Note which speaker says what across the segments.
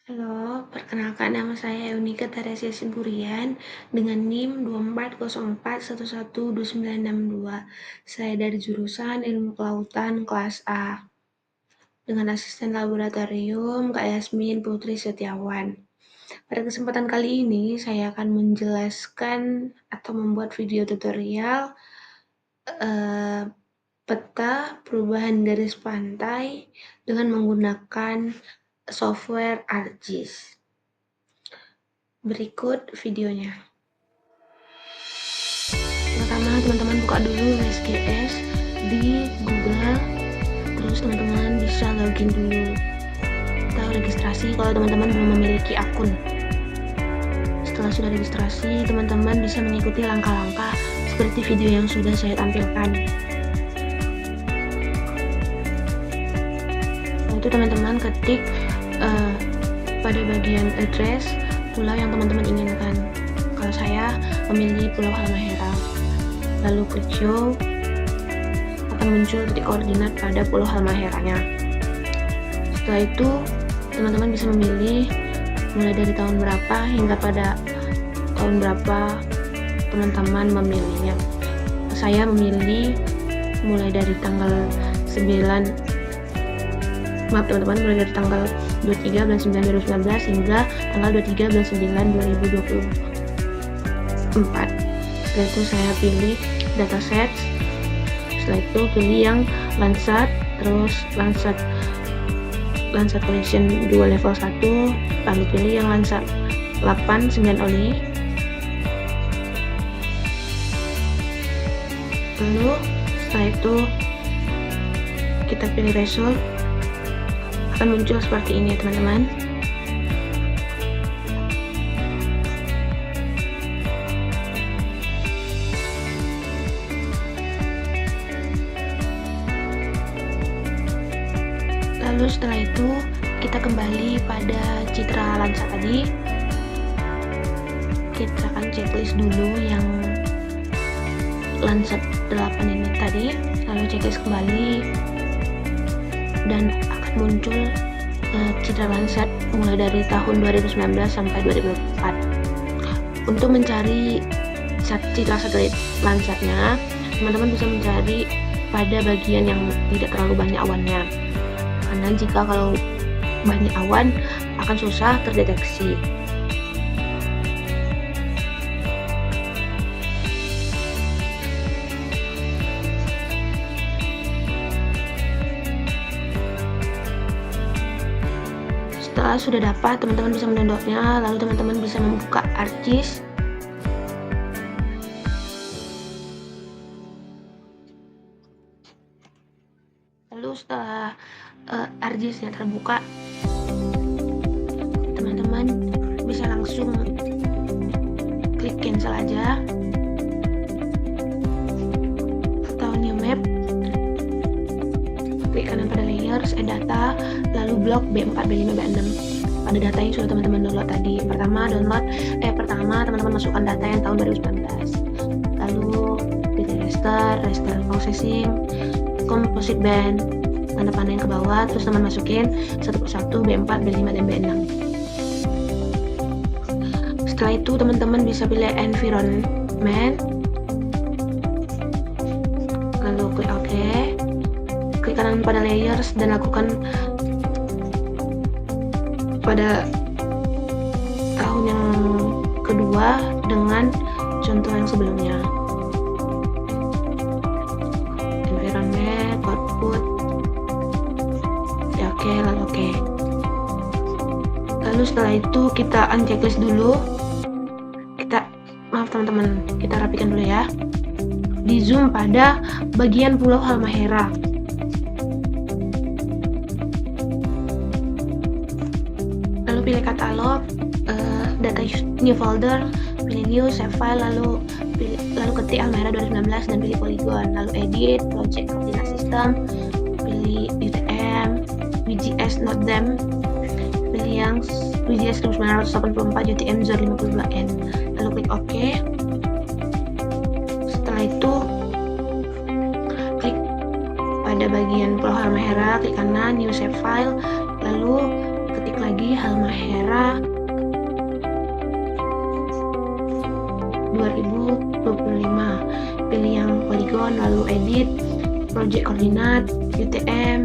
Speaker 1: Halo, perkenalkan nama saya Eunika Taresia Siburian dengan NIM 2404112962. Saya dari jurusan Ilmu Kelautan kelas A dengan asisten laboratorium Kak Yasmin Putri Setiawan. Pada kesempatan kali ini saya akan menjelaskan atau membuat video tutorial peta perubahan garis pantai dengan menggunakan software ArcGIS. Berikut videonya. Pertama, teman-teman buka dulu SGS di Google, terus teman-teman bisa login dulu atau registrasi kalau teman-teman belum memiliki akun. Setelah sudah registrasi, teman-teman bisa mengikuti langkah-langkah seperti video yang sudah saya tampilkan. Setelah itu teman-teman ketik pada bagian address pulau yang teman-teman inginkan. Kalau saya memilih Pulau Halmahera, lalu klik show, akan muncul titik koordinat pada Pulau Halmaheranya. Setelah itu teman-teman bisa memilih mulai dari tahun berapa hingga pada tahun berapa teman-teman memilihnya. Saya memilih mulai dari tanggal 9, maaf teman-teman, mulai dari tanggal 23 bulan 9 2019 hingga tanggal 23 bulan 9 2024. Setelah itu saya pilih dataset. Setelah itu pilih yang Landsat, terus Landsat Collection 2 level 1, lalu pilih yang Landsat 8 9 oli. Lalu setelah itu kita pilih result, akan muncul seperti ini ya teman-teman. Lalu setelah itu kita kembali pada citra Landsat tadi. Kita akan checklist dulu yang Landsat 8 ini tadi, lalu checklist kembali dan akan muncul citra Landsat mulai dari tahun 2019 sampai 2024. Untuk mencari citra satelit Landsatnya, teman-teman bisa mencari pada bagian yang tidak terlalu banyak awannya, karena jika kalau banyak awan akan susah terdeteksi. Setelah sudah dapat, teman-teman bisa mendownloadnya, lalu teman-teman bisa membuka ArcGIS. Lalu setelah ArcGIS-nya terbuka, teman-teman bisa langsung klik cancel aja atau new map, klik kanan pada layers, add data, lalu blok B4, B5, B6 pada data yang sudah teman-teman download tadi. Pertama teman-teman masukkan data yang tahun 2019, lalu pilih raster processing, composite band, tanda panah yang ke bawah, terus teman masukin satu persatu B4, B5, dan B6. Setelah itu teman-teman bisa pilih environment, lalu klik OK, klik kanan pada layers dan lakukan pada tahun yang kedua dengan contoh yang sebelumnya. Environment, output, ya oke, lalu oke. Lalu setelah itu kita unchecklist dulu. Maaf teman-teman, kita rapikan dulu ya. Di zoom pada bagian Pulau Halmahera. Lalu pilih katalog, data new folder, pilih new, save file, lalu ketik Halmahera 2019 dan pilih polygon, lalu edit, project coordinate system, pilih UTM, WGS not them, pilih yang WGS 1984 UTM ZOR 52N, lalu klik OK. Setelah itu klik pada bagian Pulau Halmahera, klik kanan new save file, lalu ketik lagi pilih Halmahera 2025, pilih yang polygon, lalu edit, project coordinate, UTM,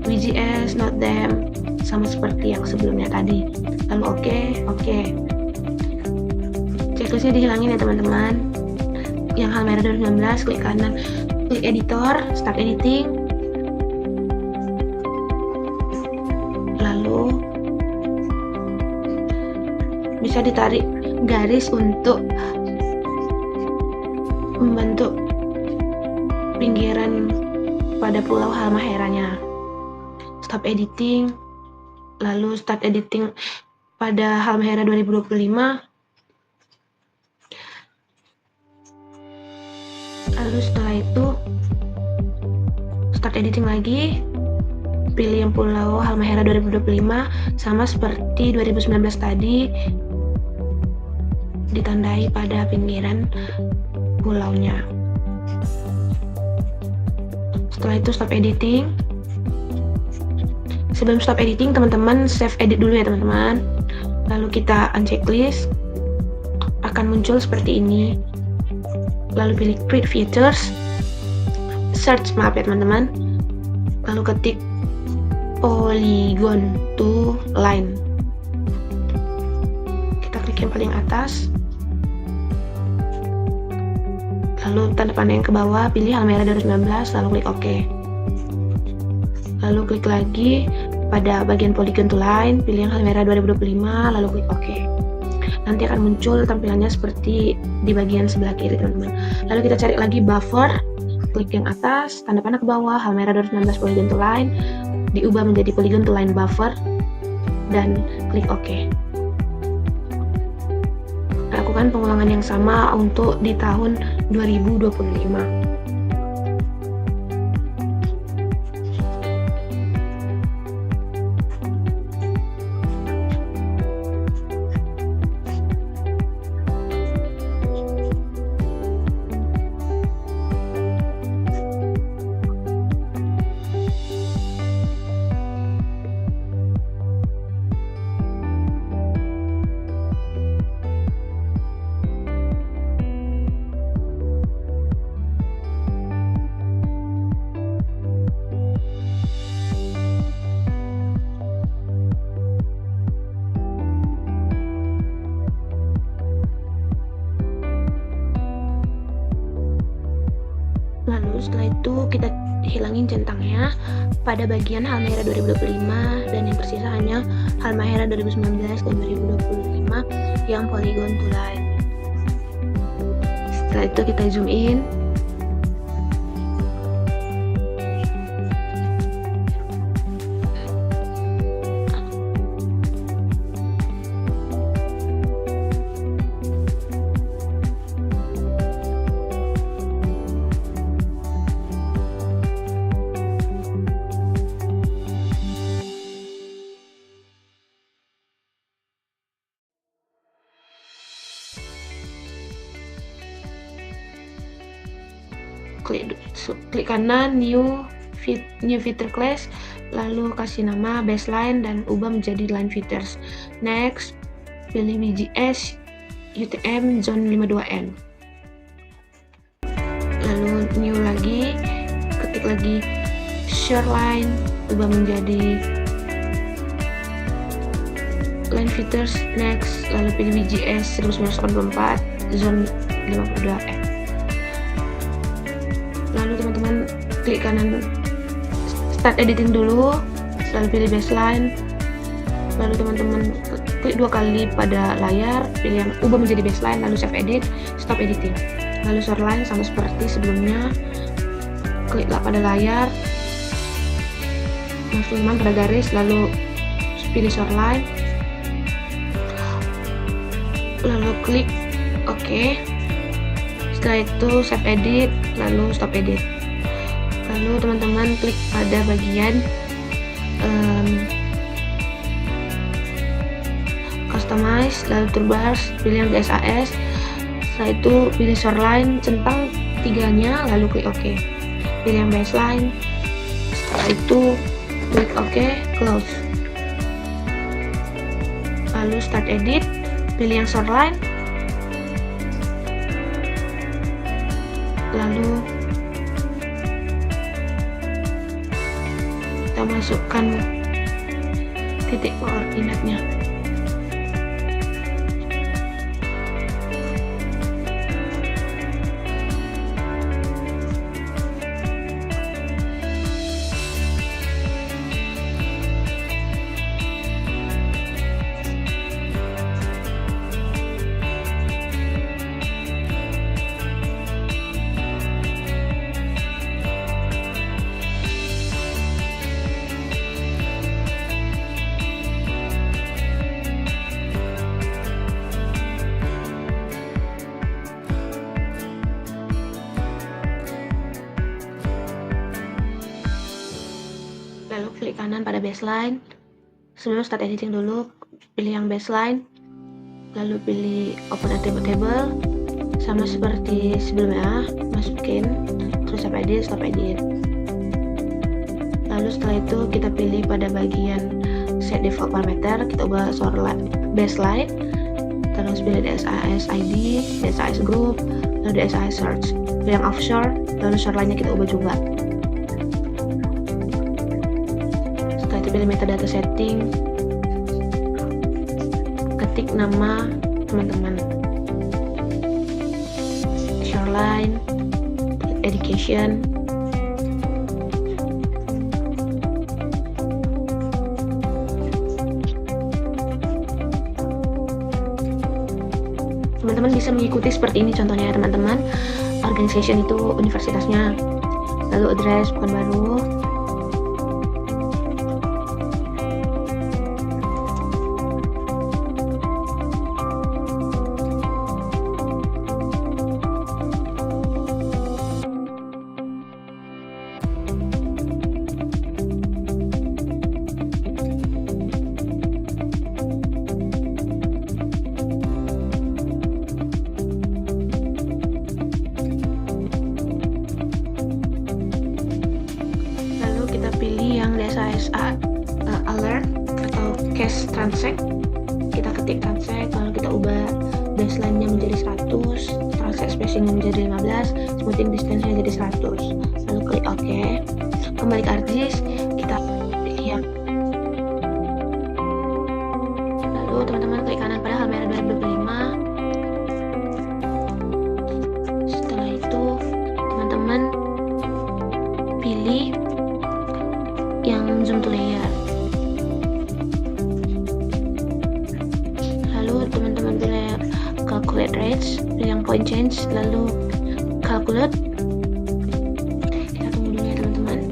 Speaker 1: WGS, not them, sama seperti yang sebelumnya tadi. Lalu oke. Checklistnya dihilangin ya teman-teman. Yang Halmahera 2019, klik kanan, klik editor, start editing, lalu bisa ditarik garis untuk membentuk pinggiran pada pulau Halmaheranya. Stop editing, lalu start editing pada Halmahera 2025. Lalu setelah itu start editing lagi, pilih yang pulau Halmahera 2025, sama seperti 2019 tadi, ditandai pada pinggiran pulaunya. Setelah itu stop editing. Sebelum stop editing, teman-teman save edit dulu ya teman-teman. Lalu kita unchecklist, akan muncul seperti ini. Lalu pilih create features, search ya teman-teman, lalu ketik polygon to line. Kita klik yang paling atas, lalu tanda panah yang ke bawah, pilih Halmahera 2019, lalu klik OK. Lalu klik lagi pada bagian polygon to line, pilih yang Halmahera 2025, lalu klik OK. Nanti akan muncul tampilannya seperti di bagian sebelah kiri teman-teman. Lalu kita cari lagi buffer, klik yang atas, tanda panah ke bawah, Halmahera 2019 polygon to line, diubah menjadi polygon to line buffer, dan klik OK. Lakukan pengulangan yang sama untuk di tahun 2025. Lalu setelah itu kita hilangin centangnya pada bagian Halmahera 2025, dan yang tersisa hanya Halmahera 2019 dan 2025 yang polygon to line. Setelah itu kita zoom in. Klik kanan new feature class, lalu kasih nama baseline dan ubah menjadi line features. Next, pilih WGS UTM zone 52N. Lalu new lagi, ketik lagi shoreline, ubah menjadi line features. Next, lalu pilih WGS 1984 zone 52N. Lalu teman-teman klik kanan start editing dulu, lalu pilih baseline, lalu teman-teman klik 2 kali pada layar, pilih yang ubah menjadi baseline, lalu save edit, stop editing. Lalu shoreline sama seperti sebelumnya, kliklah pada layar, masuk teman pada garis, lalu pilih shoreline, lalu klik OK. Setelah itu save edit, lalu stop edit. Lalu teman-teman klik pada bagian customize, lalu toolbars, pilih yang SAS. Setelah itu pilih shoreline, centang 3-nya, lalu klik OK. Pilih yang baseline. Setelah itu klik OK, close. lalu start edit, pilih yang shoreline, lalu kita masukkan titik koordinatnya. Lalu klik kanan pada baseline. Sebelum start editing dulu, pilih yang baseline, lalu pilih open a table, sama seperti sebelumnya, masukin, terus stop edit. Lalu setelah itu kita pilih pada bagian set default parameter, kita ubah shoreline baseline, terus pilih DSIS ID, DSIS group, lalu DSIS search, pilih yang offshore, lalu shoreline-nya kita ubah juga. Pilih metadata setting, ketik nama teman-teman, shoreline, education, teman-teman bisa mengikuti seperti ini contohnya ya teman-teman. Organization itu universitasnya, lalu address bukan baru, alert atau cache transact, kita ketik transact, lalu kita ubah baseline-nya menjadi 100, transact spacing-nya menjadi 15, smoothing distance-nya jadi 100, lalu klik OK. Kembali ke ArcGIS, kita pilih yang lalu teman-teman klik kanan pada Halmera 2025. Setelah itu teman-teman pilih yang zoom to layer, lalu teman-teman pilih calculate range, pilih yang point change, lalu calculate. Kita tunggu dulu ya teman-teman.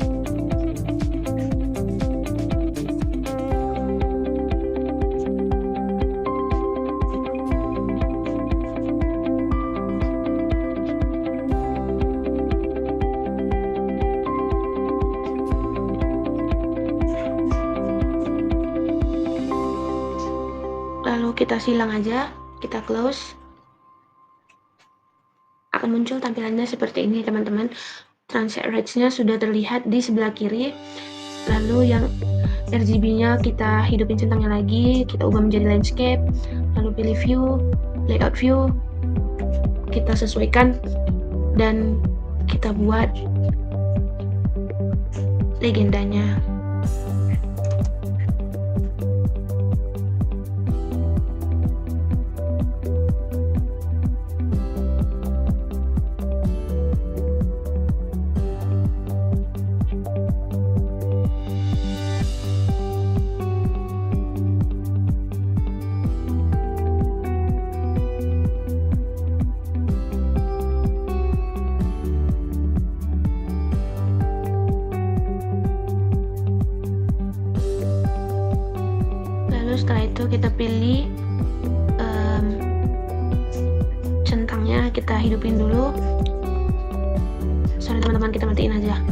Speaker 1: Lalu kita silang aja, kita close. Akan muncul tampilannya seperti ini teman-teman. Transact range-nya sudah terlihat di sebelah kiri. Lalu yang RGB-nya kita hidupin centangnya lagi, kita ubah menjadi landscape. Lalu pilih view, layout view, kita sesuaikan dan kita buat legendanya. Setelah itu kita pilih centangnya, kita hidupin dulu. Sorry teman-teman, kita matiin aja.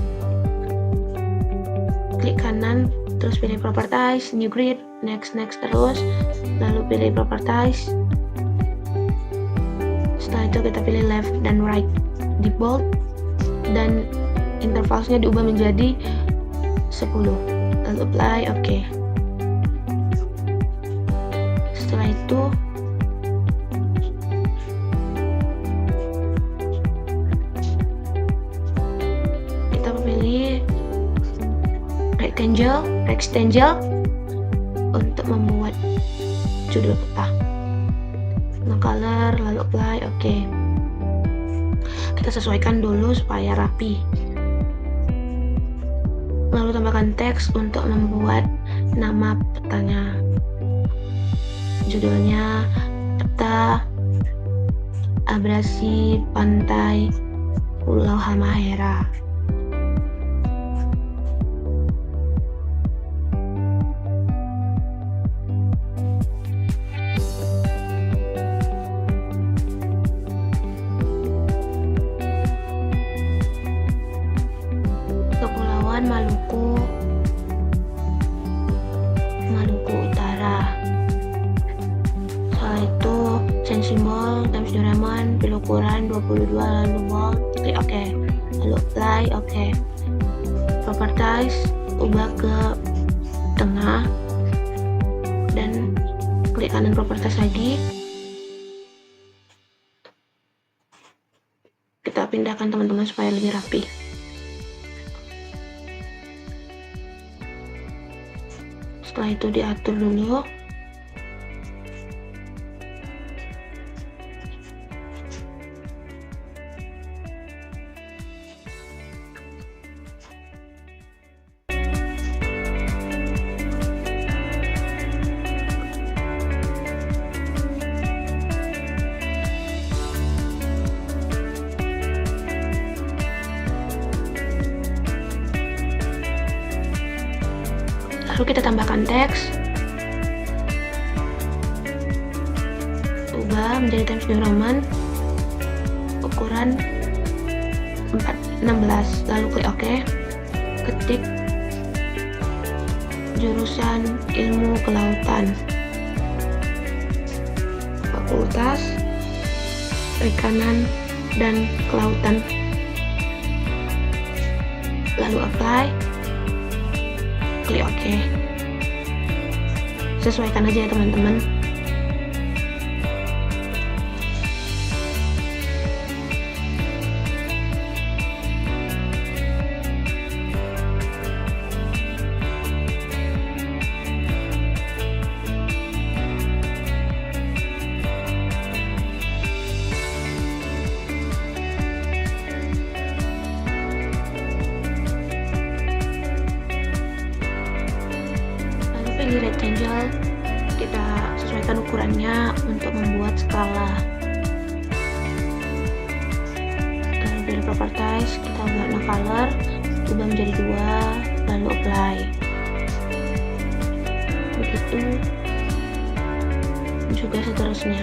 Speaker 1: Klik kanan, terus pilih properties, new grid, next terus, lalu pilih properties. Setelah itu kita pilih left dan right default, dan intervalsnya diubah menjadi 10, lalu apply, oke. Setelah itu kita pilih rectangle untuk membuat judul peta. Color, lalu apply, oke. Kita sesuaikan dulu supaya rapi. Lalu tambahkan teks untuk membuat nama petanya. Judulnya peta abrasi pantai Pulau Halmahera. Kepulauan Maluku Utara. Setelah itu change simbol, Times New Roman, pilih ukuran 22, lalu bold, klik OK, lalu apply, OK. Properties ubah ke tengah dan klik kanan properties lagi. Kita pindahkan teman-teman supaya lebih rapi. Setelah itu diatur dulu. Lalu kita tambahkan teks, ubah menjadi Times New Roman, ukuran 416, lalu klik OK. Ketik jurusan ilmu kelautan, fakultas perikanan dan kelautan, lalu apply, klik OK. Sesuaikan aja ya teman-teman. Pilih rectangle, kita sesuaikan ukurannya untuk membuat skala. Lalu dari properties kita buat color, ubah menjadi 2, lalu apply. Begitu juga seterusnya.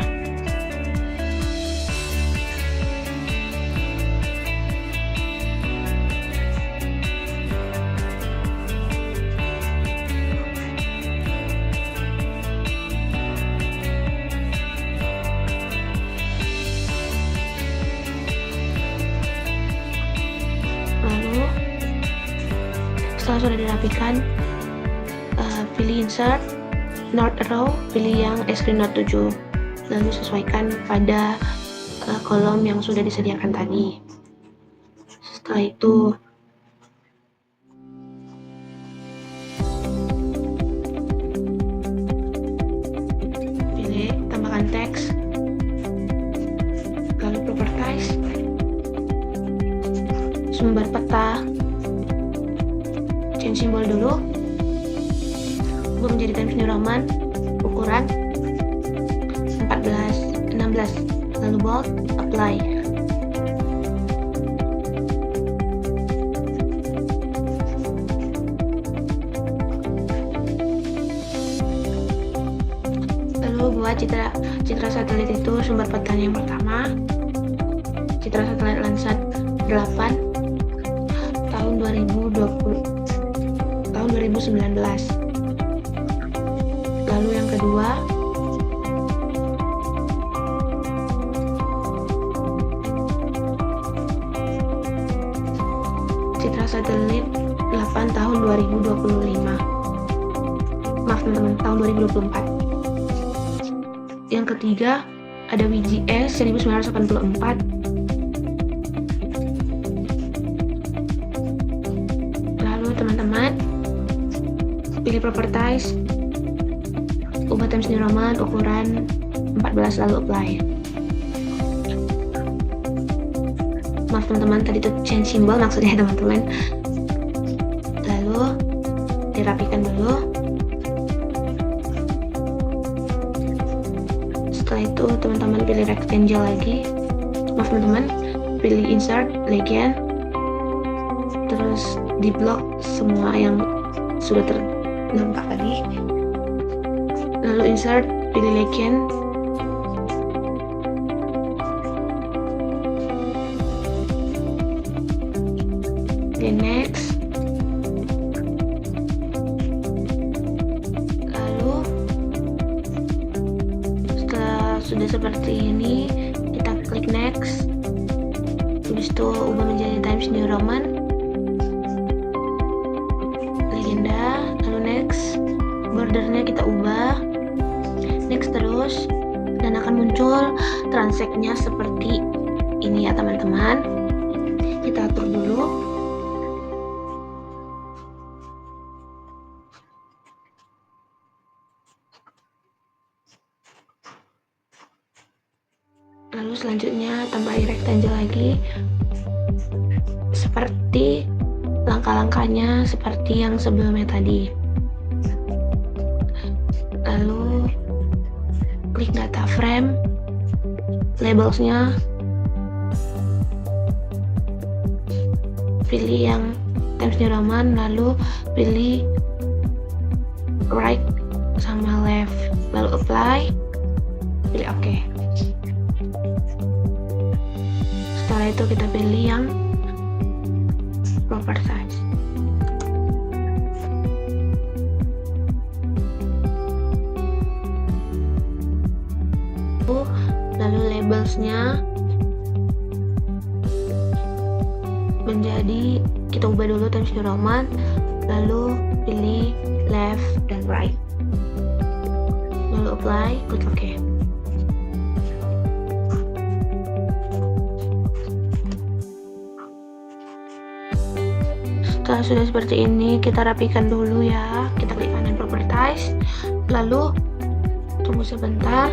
Speaker 1: Setelah sudah dirapikan, pilih insert, north row, pilih yang screen note 7, lalu sesuaikan pada kolom yang sudah disediakan tadi. Setelah itu pilih tambahkan teks, lalu properties, sumber peta, change simbol dulu, ubah menjadi Times New Roman, ukuran 1416, lalu bold, apply. Lalu buat citra satelit itu sumber petanya yang pertama, citra satelit Landsat 8 tahun 2019. Lalu yang kedua, citra satelit 8 tahun 2025. Maaf teman-teman, tahun 2024. Yang ketiga ada WGS 1984. Lalu teman-teman pilih properties, ubah Times New Roman ukuran 14 lalu apply. Maaf teman-teman, tadi itu change symbol maksudnya teman-teman. Lalu dirapikan dulu. Setelah itu teman-teman pilih rectangle lagi. Maaf teman-teman, pilih insert legend, terus di blok semua yang sudah ternampak tadi. Lalu insert, pilih legend, pilih next. Lalu setelah sudah seperti ini, kita klik next. Habis itu ubah menjadi Times New Roman, legenda. Lalu next, bordernya kita ubah, next terus, dan akan muncul transact-nya seperti ini ya teman-teman. Kita atur dulu. Lalu selanjutnya tambahin rectangle lagi, seperti langkah-langkahnya seperti yang sebelumnya tadi. Lalu klik data frame, labelsnya pilih yang Times New Roman, lalu pilih right sama left, lalu apply, pilih OK. Setelah itu kita pilih yang proper size. Lalu labelsnya menjadi, kita ubah dulu Times New Roman, lalu pilih left dan right, lalu apply, klik OK. Setelah sudah seperti ini, kita rapikan dulu ya. Kita klik kanan properties, lalu tunggu sebentar.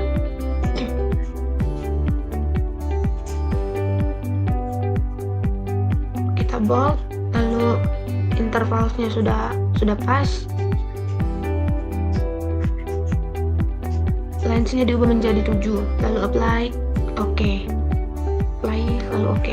Speaker 1: Kita bold, lalu intervalnya sudah pas. Lensnya diubah menjadi 7, lalu apply, OK. Apply, lalu OK.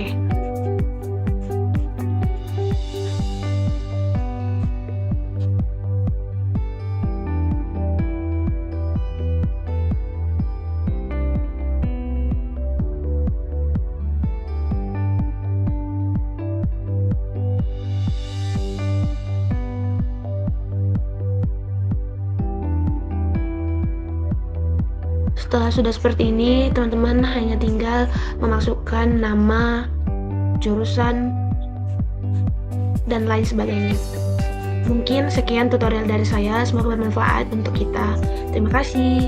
Speaker 1: Setelah sudah seperti ini, teman-teman hanya tinggal memasukkan nama, jurusan, dan lain sebagainya. Mungkin sekian tutorial dari saya, semoga bermanfaat untuk kita. Terima kasih.